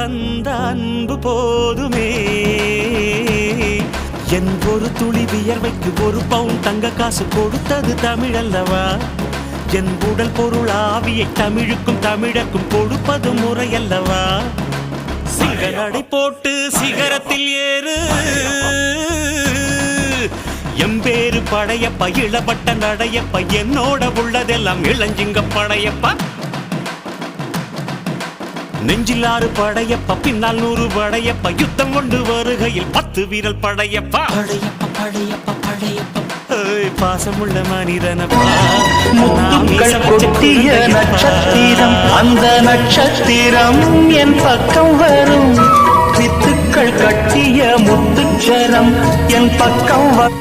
தந்த அன்பு போதுமே. என் ஒரு துளி வியர்வைக்கு ஒரு பவுன் தங்க காசு கொடுத்தது தமிழ் அல்லவா? என் உடல் பொருள் ஆவியை தமிழுக்கும் தமிழக்கும் கொடுப்பது முறையல்லவா? சிகரடை போட்டு சிகரத்தில் ஏறு, எம்பேரு படையப்ப, இளவட்ட நடையப்ப, என்னோட உள்ளதெல்லாம் இளஞ்சிங்க படையப்பா. நெஞ்சில் 6 படையப்ப, பின்னால் 100 படையப்ப, யுத்தம் கொண்டு வருகையில் 10 வீரல் படையப்பா. படையப்ப படையப்ப படையப்ப பாசமுள்ள மனிதனப்பா. முத்துக்கள் கொட்டிய நட்சத்திரம், அந்த நட்சத்திரம் என் பக்கம் வரும். வித்துக்கள் கட்டிய முத்துச்சரம் என் பக்கம் வரும்.